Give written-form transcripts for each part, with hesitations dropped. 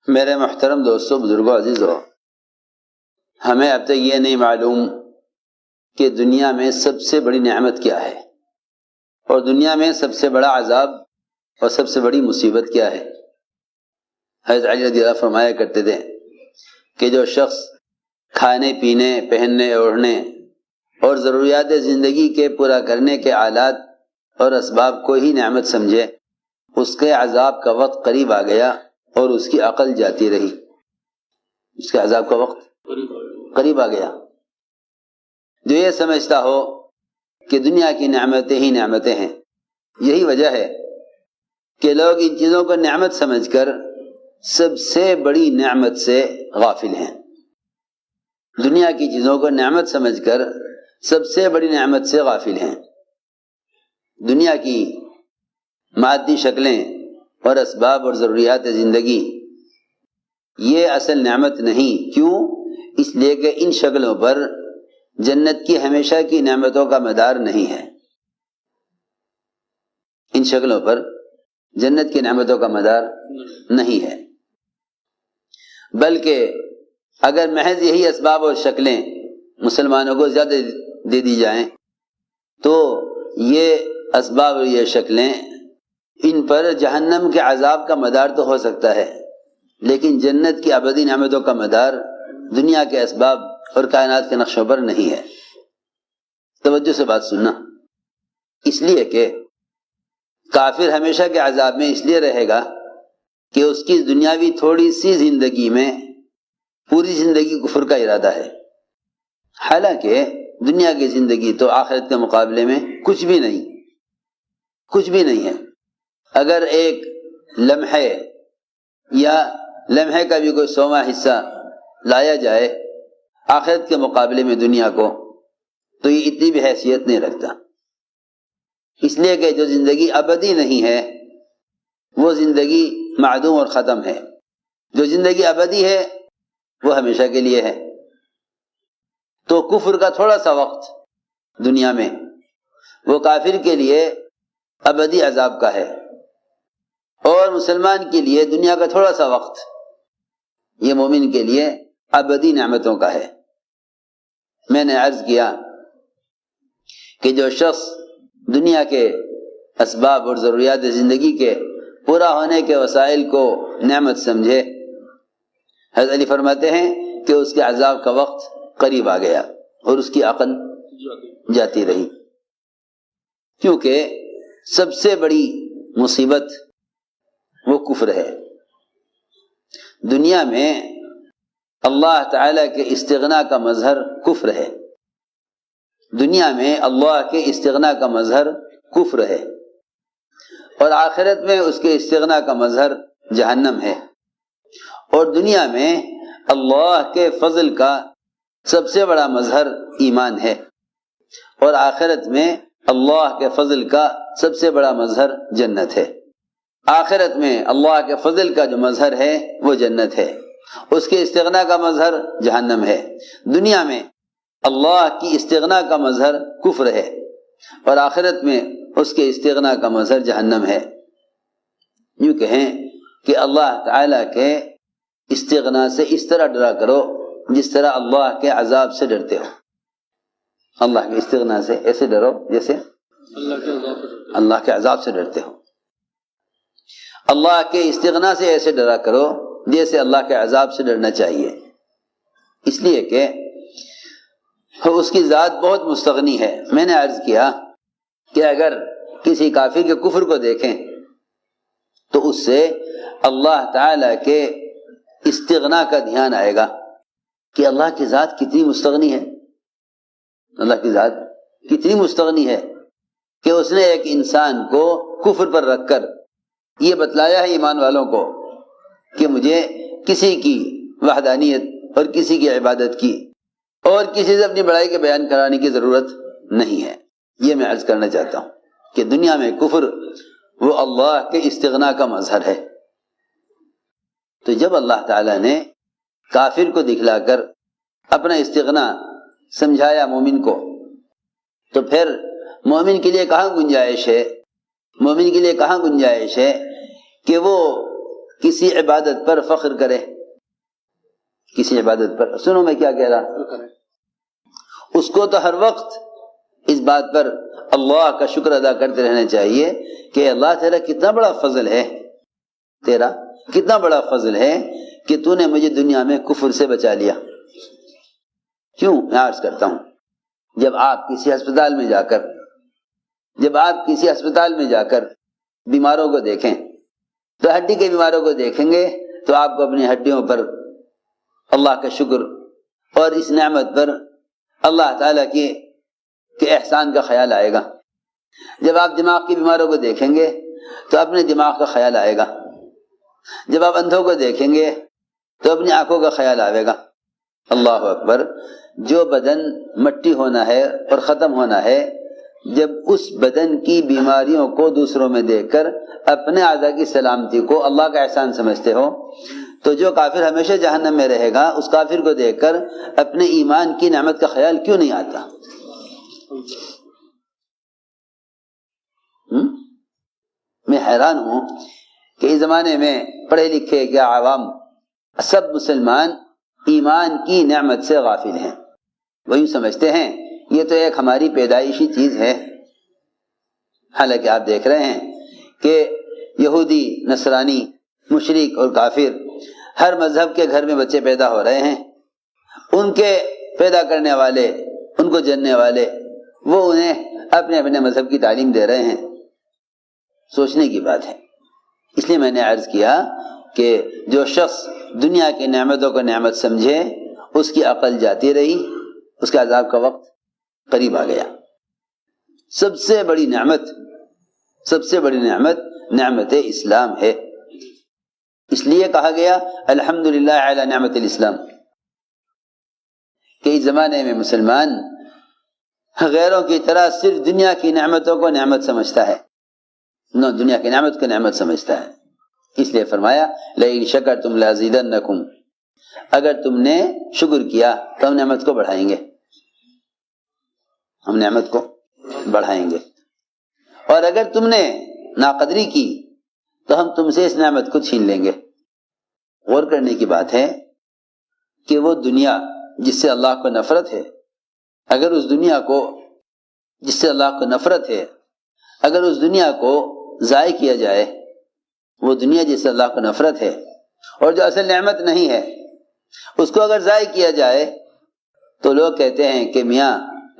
میرے محترم دوستوں، بزرگوں، عزیزوں، ہمیں اب تک یہ نہیں معلوم کہ دنیا میں سب سے بڑی نعمت کیا ہے اور دنیا میں سب سے بڑا عذاب اور سب سے بڑی مصیبت کیا ہے۔ حضرت علی رضی اللہ فرمایا کرتے تھے کہ جو شخص کھانے پینے، پہننے، اوڑھنے اور ضروریات زندگی کے پورا کرنے کے آلات اور اسباب کو ہی نعمت سمجھے، اس کے عذاب کا وقت قریب آ گیا اور اس کی عقل جاتی رہی۔ اس کے عذاب کا وقت قریب آ گیا۔ جو یہ سمجھتا ہو کہ دنیا کی نعمتیں ہی نعمتیں ہیں، یہی وجہ ہے کہ لوگ ان چیزوں کو نعمت سمجھ کر سب سے بڑی نعمت سے غافل ہیں۔ دنیا کی چیزوں کو نعمت سمجھ کر سب سے بڑی نعمت سے غافل ہیں۔ دنیا کی مادی شکلیں اور اسباب اور ضروریات زندگی یہ اصل نعمت نہیں۔ کیوں؟ اس لیے کہ ان شکلوں پر جنت کی ہمیشہ کی نعمتوں کا مدار نہیں ہے۔ ان شکلوں پر جنت کی نعمتوں کا مدار نہیں ہے، بلکہ اگر محض یہی اسباب اور شکلیں مسلمانوں کو زیادہ دے دی جائیں تو یہ اسباب اور یہ شکلیں ان پر جہنم کے عذاب کا مدار تو ہو سکتا ہے، لیکن جنت کی ابدی نعمتوں کا مدار دنیا کے اسباب اور کائنات کے نقشوں پر نہیں ہے۔ توجہ سے بات سننا، اس لیے کہ کافر ہمیشہ کے عذاب میں اس لیے رہے گا کہ اس کی دنیاوی تھوڑی سی زندگی میں پوری زندگی کفر کا ارادہ ہے، حالانکہ دنیا کی زندگی تو آخرت کے مقابلے میں کچھ بھی نہیں ہے۔ اگر ایک لمحے یا لمحے کا بھی کوئی 100واں حصہ لایا جائے آخرت کے مقابلے میں دنیا کو، تو یہ اتنی بھی حیثیت نہیں رکھتا، اس لیے کہ جو زندگی ابدی نہیں ہے وہ زندگی معدوم اور ختم ہے۔ جو زندگی ابدی ہے وہ ہمیشہ کے لیے ہے۔ تو کفر کا تھوڑا سا وقت دنیا میں وہ کافر کے لیے ابدی عذاب کا ہے، اور مسلمان کے لیے دنیا کا تھوڑا سا وقت یہ مومن کے لیے ابدی نعمتوں کا ہے۔ میں نے عرض کیا کہ جو شخص دنیا کے اسباب اور ضروریات زندگی کے پورا ہونے کے وسائل کو نعمت سمجھے، حضرت علی فرماتے ہیں کہ اس کے عذاب کا وقت قریب آ گیا اور اس کی عقل جاتی رہی، کیونکہ سب سے بڑی مصیبت وہ کفر ہے۔ دنیا میں اللہ تعالیٰ کے استغنا کا مظہر کفر ہے، دنیا میں اللہ کے استغنا کا مظہر کفر ہے، اور آخرت میں اس کے استغنا کا مظہر جہنم ہے۔ اور دنیا میں اللہ کے فضل کا سب سے بڑا مظہر ایمان ہے، اور آخرت میں اللہ کے فضل کا سب سے بڑا مظہر جنت ہے۔ آخرت میں اللہ کے فضل کا جو مظہر ہے وہ جنت ہے، اس کے استغنا کا مظہر جہنم ہے۔ دنیا میں اللہ کی استغنا کا مظہر کفر ہے، اور آخرت میں اس کے استغنا کا مظہر جہنم ہے۔ یوں کہیں کہ اللہ تعالیٰ کے استغنا سے اس طرح ڈرا کرو جس طرح اللہ کے عذاب سے ڈرتے ہو۔ اللہ کے استغنا سے ایسے ڈرو جیسے اللہ کے عذاب سے ڈرتے ہو۔ اللہ کے استغنا سے ایسے ڈرا کرو جیسے اللہ کے عذاب سے ڈرنا چاہیے، اس لیے کہ اس کی ذات بہت مستغنی ہے۔ میں نے عرض کیا کہ اگر کسی کافر کے کفر کو دیکھیں تو اس سے اللہ تعالی کے استغنا کا دھیان آئے گا کہ اللہ کی ذات کتنی مستغنی ہے، اللہ کی ذات کتنی مستغنی ہے کہ اس نے ایک انسان کو کفر پر رکھ کر یہ بتلایا ہے ایمان والوں کو کہ مجھے کسی کی وحدانیت اور کسی کی عبادت کی اور کسی سے اپنی بڑائی کے بیان کرانے کی ضرورت نہیں ہے۔ یہ میں عرض کرنا چاہتا ہوں کہ دنیا میں کفر وہ اللہ کے استغنا کا مظہر ہے۔ تو جب اللہ تعالیٰ نے کافر کو دکھلا کر اپنا استغنا سمجھایا مومن کو، تو پھر مومن کے لیے کہاں گنجائش ہے کہ وہ کسی عبادت پر فخر کرے، کسی عبادت پر، سنو میں کیا کہہ رہا، اس کو تو ہر وقت اس بات پر اللہ کا شکر ادا کرتے رہنا چاہیے کہ اللہ تیرا کتنا بڑا فضل ہے، تیرا کتنا بڑا فضل ہے کہ تو نے مجھے دنیا میں کفر سے بچا لیا۔ کیوں میں عرض کرتا ہوں، جب آپ کسی ہسپتال میں جا کر بیماروں کو دیکھیں تو ہڈی کے بیماروں کو دیکھیں گے تو آپ کو اپنی ہڈیوں پر اللہ کا شکر اور اس نعمت پر اللہ تعالیٰ کے احسان کا خیال آئے گا۔ جب آپ دماغ کے بیماروں کو دیکھیں گے تو اپنے دماغ کا خیال آئے گا، جب آپ اندھوں کو دیکھیں گے تو اپنی آنکھوں کا خیال آئے گا۔ اللہ اکبر، جو بدن مٹی ہونا ہے اور ختم ہونا ہے، جب اس بدن کی بیماریوں کو دوسروں میں دیکھ کر اپنے اعضاء کی سلامتی کو اللہ کا احسان سمجھتے ہو، تو جو کافر ہمیشہ جہنم میں رہے گا، اس کافر کو دیکھ کر اپنے ایمان کی نعمت کا خیال کیوں نہیں آتا؟ میں حیران ہوں کہ اس زمانے میں پڑھے لکھے کیا عوام سب مسلمان ایمان کی نعمت سے غافل ہیں، وہ یوں سمجھتے ہیں یہ تو ایک ہماری پیدائشی چیز ہے۔ حالانکہ آپ دیکھ رہے ہیں کہ یہودی، نصرانی، مشرک اور کافر ہر مذہب کے گھر میں بچے پیدا ہو رہے ہیں، ان کے پیدا کرنے والے، ان کو جننے والے، وہ انہیں اپنے اپنے مذہب کی تعلیم دے رہے ہیں۔ سوچنے کی بات ہے۔ اس لیے میں نے عرض کیا کہ جو شخص دنیا کی نعمتوں کو نعمت سمجھے، اس کی عقل جاتی رہی، اس کے عذاب کا وقت قریب آ گیا۔ سب سے بڑی نعمت نعمت اسلام ہے۔ اس لیے کہا گیا الحمدللہ علی نعمت الاسلام، کہ اس زمانے میں مسلمان غیروں کی طرح صرف دنیا کی نعمتوں کو نعمت سمجھتا ہے، دنیا کی نعمت کو نعمت سمجھتا ہے۔ اس لیے فرمایا لئن شکرتم لازیدنکم، اگر تم نے شکر کیا تو ہم نعمت کو بڑھائیں گے، اور اگر تم نے ناقدری کی تو ہم تم سے اس نعمت کو چھین لیں گے۔ غور کرنے کی بات ہے کہ وہ دنیا جس سے اللہ کو نفرت ہے، اگر اس دنیا کو جس سے اللہ کو نفرت ہے، اگر اس دنیا کو ضائع کیا جائے، وہ دنیا جس سے اللہ کو نفرت ہے اور جو اصل نعمت نہیں ہے، اس کو اگر ضائع کیا جائے تو لوگ کہتے ہیں کہ میاں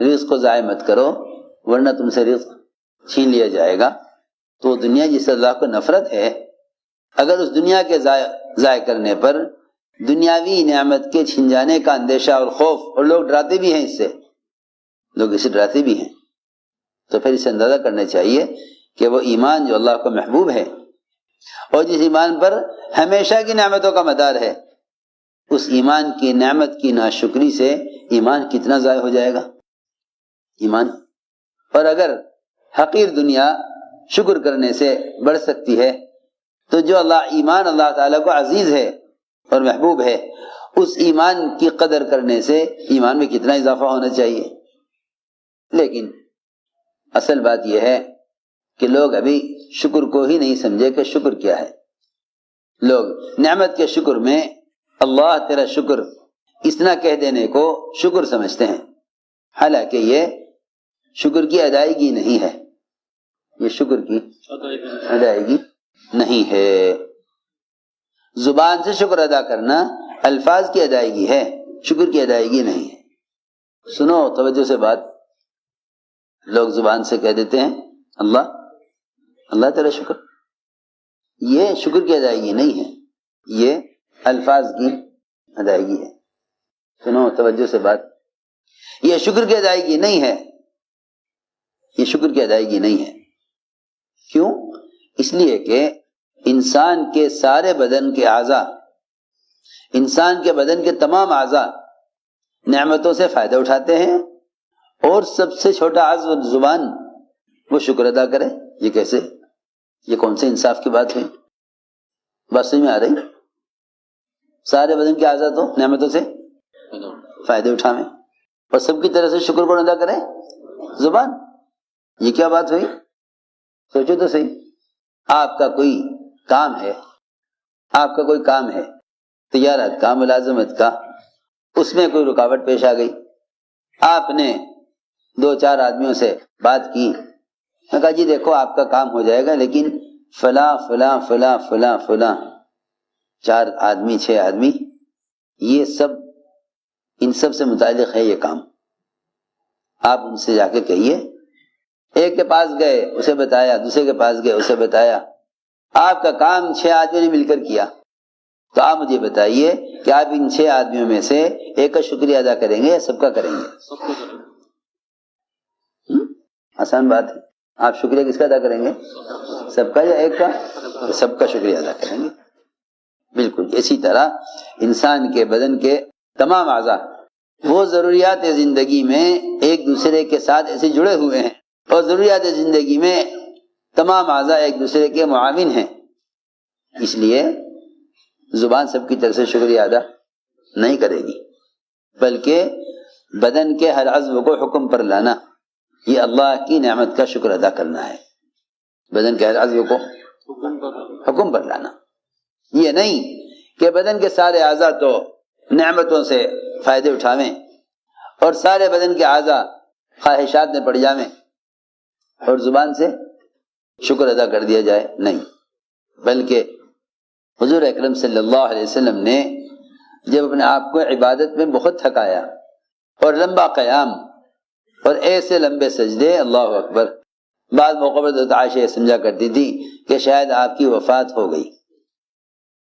رزق کو ضائع مت کرو ورنہ تم سے رزق چھین لیا جائے گا۔ تو دنیا جس سے اللہ کو نفرت ہے، اگر اس دنیا کے ضائع کرنے پر دنیاوی نعمت کے چھن جانے کا اندیشہ اور خوف، اور لوگ ڈراتے بھی ہیں، لوگ اسے ڈراتے بھی ہیں، تو پھر اسے اندازہ کرنا چاہیے کہ وہ ایمان جو اللہ کو محبوب ہے اور جس ایمان پر ہمیشہ کی نعمتوں کا مدار ہے، اس ایمان کی نعمت کی ناشکری سے ایمان کتنا ضائع ہو جائے گا ایمان۔ اور اگر حقیر دنیا شکر کرنے سے بڑھ سکتی ہے تو جو ایمان اللہ تعالیٰ کو عزیز ہے اور محبوب ہے، اس ایمان کی قدر کرنے سے ایمان میں کتنا اضافہ ہونا چاہیے۔ لیکن اصل بات یہ ہے کہ لوگ ابھی شکر کو ہی نہیں سمجھے کہ شکر کیا ہے۔ لوگ نعمت کے شکر میں اللہ تیرا شکر اتنا کہہ دینے کو شکر سمجھتے ہیں، حالانکہ یہ شکر کی ادائیگی نہیں ہے، یہ شکر کی ادائیگی نہیں ہے۔ زبان سے شکر ادا کرنا الفاظ کی ادائیگی ہے، شکر کی ادائیگی نہیں ہے۔ سنو توجہ سے بات، لوگ زبان سے کہہ دیتے ہیں اللہ تیرا شکر، یہ شکر کی ادائیگی نہیں ہے، یہ الفاظ کی ادائیگی ہے۔ سنو توجہ سے بات، یہ شکر کی ادائیگی نہیں ہے، یہ شکر کی ادائیگی نہیں ہے۔ کیوں؟ اس لیے کہ انسان کے سارے بدن کے اعضاء، انسان کے بدن کے تمام اعضاء نعمتوں سے فائدہ اٹھاتے ہیں، اور سب سے چھوٹا عضو زبان وہ شکر ادا کرے۔ یہ کیسے؟ یہ کون سے انصاف کی بات ہوئی؟ بات سمجھ میں آ رہی؟ سارے بدن کے اعضاء تو نعمتوں سے فائدے اٹھاویں، اور سب کی طرح سے شکر کون ادا کرے؟ زبان۔ یہ کیا بات ہوئی؟ سوچو تو صحیح۔ آپ کا کوئی کام ہے، آپ کا کوئی کام ہے تجارت کا ملازمت کا، اس میں کوئی رکاوٹ پیش آ گئی، آپ نے 2-4 آدمیوں سے بات کی، میں کہا جی دیکھو آپ کا کام ہو جائے گا لیکن فلاں فلاں فلاں فلاں فلاں 4 آدمی 6 آدمی یہ سب ان سب سے متعلق ہے یہ کام، آپ ان سے جا کے کہیے۔ ایک کے پاس گئے اسے بتایا، دوسرے کے پاس گئے اسے بتایا، آپ کا کام 6 آدمیوں نے مل کر کیا، تو آپ مجھے بتائیے کہ آپ ان 6 آدمیوں میں سے ایک کا شکریہ ادا کریں گے یا سب کا کریں گے؟ آسان بات ہے، آپ شکریہ کس کا ادا کریں گے؟ سب کا یا ایک کا؟ سب کا شکریہ ادا کریں گے۔ بالکل اسی طرح انسان کے بدن کے تمام اعضاء وہ ضروریات زندگی میں ایک دوسرے کے ساتھ ایسے جڑے ہوئے ہیں، اور ضروریات زندگی میں تمام اعضاء ایک دوسرے کے معاون ہیں، اس لیے زبان سب کی طرف سے شکریہ ادا نہیں کرے گی، بلکہ بدن کے ہر عضو کو حکم پر لانا، یہ اللہ کی نعمت کا شکر ادا کرنا ہے۔ بدن کے ہر عضو کو حکم پر لانا، یہ نہیں کہ بدن کے سارے اعضاء تو نعمتوں سے فائدے اٹھاویں اور سارے بدن کے اعضاء خواہشات میں پڑ جاویں اور زبان سے شکر ادا کر دیا جائے، نہیں، بلکہ حضور اکرم صلی اللہ علیہ وسلم نے جب اپنے آپ کو عبادت میں بہت تھکایا اور لمبا قیام اور ایسے لمبے سجدے، اللہ اکبر، بعض موقع پر حضرت عائشہ یہ سمجھا کرتی تھی کہ شاید آپ کی وفات ہو گئی،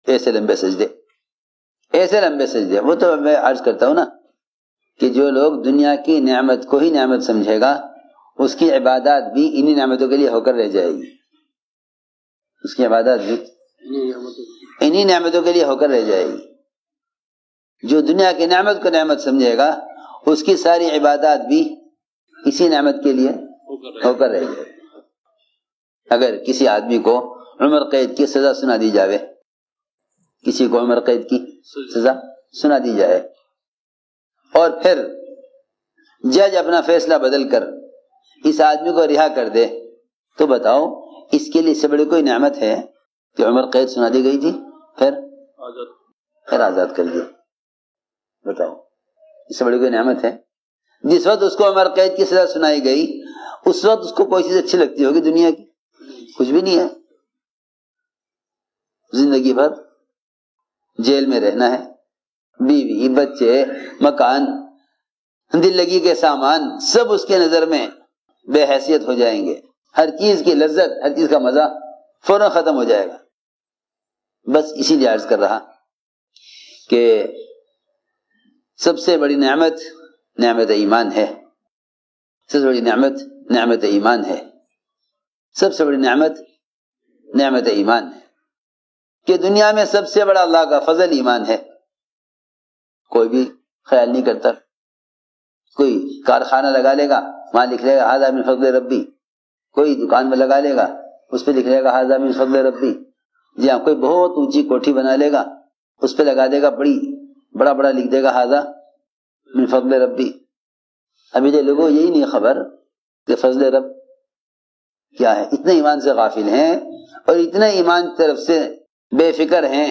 ایسے لمبے سجدے، ایسے لمبے سجدے۔ وہ تو میں عرض کرتا ہوں نا کہ جو لوگ دنیا کی نعمت کو ہی نعمت سمجھے گا اس کی عبادات بھی انہی نعمتوں کے لیے ہو کر رہ جائے گی، اس کی عبادات بھی انہی نعمتوں کے لیے ہو کر رہ جائے گی۔ جو دنیا کی نعمت کو نعمت سمجھے گا اس کی ساری عبادات بھی اسی نعمت کے لیے ہو کر رہ جائے گی۔ اگر کسی آدمی کو عمر قید کی سزا سنا دی جاوے، کسی کو عمر قید کی سزا سنا دی جائے اور پھر جج اپنا فیصلہ بدل کر اس آدمی کو رہا کر دے، تو بتاؤ اس کے لیے اس سے بڑی کوئی نعمت ہے کہ عمر قید سنا دی گئی تھی پھر آزاد کر دیا؟ بتاؤ اس سے بڑی کوئی نعمت ہے؟ جس وقت اس کو عمر قید کی سزا سنائی گئی اس وقت اس کو کوئی چیز اچھی لگتی ہوگی دنیا کی؟ کچھ بھی نہیں ہے، زندگی بھر جیل میں رہنا ہے، بیوی بچے مکان دل لگی کے سامان سب اس کے نظر میں بے حیثیت ہو جائیں گے، ہر چیز کی لذت ہر چیز کا مزہ فوراً ختم ہو جائے گا۔ بس اسی لیے عرض کر رہا کہ سب سے بڑی نعمت نعمت ایمان ہے، سب سے بڑی نعمت نعمت ایمان ہے، سب سے بڑی نعمت نعمت ایمان ہے، کہ دنیا میں سب سے بڑا اللہ کا فضل ایمان ہے۔ کوئی بھی خیال نہیں کرتا، کوئی کارخانہ لگا لے گا وہاں لکھ لے گا ھذا من فضل ربی، کوئی دکان میں لگا لے گا اس پہ لکھ لے گا ھذا من فضل ربی، جی ہاں کوئی بہت اونچی کوٹھی بنا لے گا اس پہ لگا دے گا بڑا بڑا لکھ دے گا ھذا من فضل ربی۔ ابھی جو لوگوں یہی نہیں خبر کہ فضل رب کیا ہے، اتنے ایمان سے غافل ہیں اور اتنے ایمان کی طرف سے بے فکر ہیں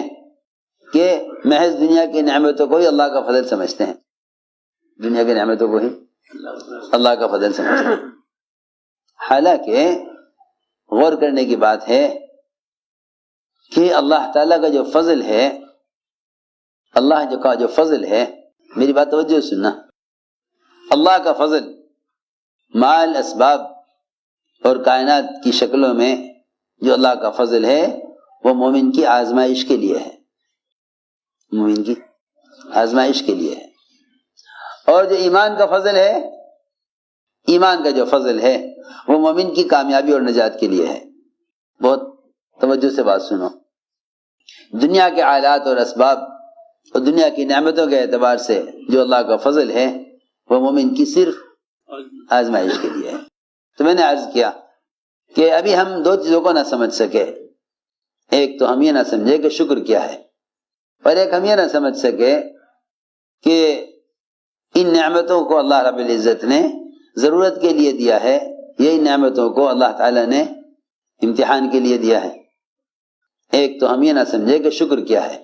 کہ محض دنیا کی نعمتوں کو ہی اللہ کا فضل سمجھتے ہیں، دنیا کی نعمتوں کو ہی اللہ کا فضل سمجھتے ہیں۔ حالانکہ غور کرنے کی بات ہے کہ اللہ تعالیٰ کا جو فضل ہے، اللہ کا جو فضل ہے، میری بات توجہ سننا، اللہ کا فضل مال اسباب اور کائنات کی شکلوں میں جو اللہ کا فضل ہے وہ مومن کی آزمائش کے لیے ہے، مومن کی آزمائش کے لیے ہے۔ اور جو ایمان کا فضل ہے، ایمان کا جو فضل ہے وہ مومن کی کامیابی اور نجات کے لیے ہے۔ بہت توجہ سے بات سنو، دنیا کے آلات اور اسباب اور دنیا کی نعمتوں کے اعتبار سے جو اللہ کا فضل ہے وہ مومن کی صرف آزمائش کے لیے ہے۔ تو میں نے عرض کیا کہ ابھی ہم 2 چیزوں کو نہ سمجھ سکے، ایک تو ہم یہ نہ سمجھے کہ شکر کیا ہے، اور ایک ہم یہ نہ سمجھ سکے کہ ان نعمتوں کو اللہ رب العزت نے ضرورت کے لیے دیا ہے، یہی نعمتوں کو اللہ تعالیٰ نے امتحان کے لیے دیا ہے۔ ایک تو ہم یہ نہ سمجھے کہ شکر کیا ہے،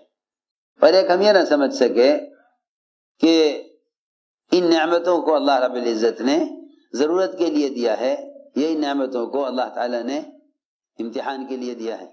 اور ایک ہم یہ نہ سمجھ سکے کہ ان نعمتوں کو اللہ رب العزت نے ضرورت کے لیے دیا ہے، یہی نعمتوں کو اللہ تعالیٰ نے امتحان کے لیے دیا ہے۔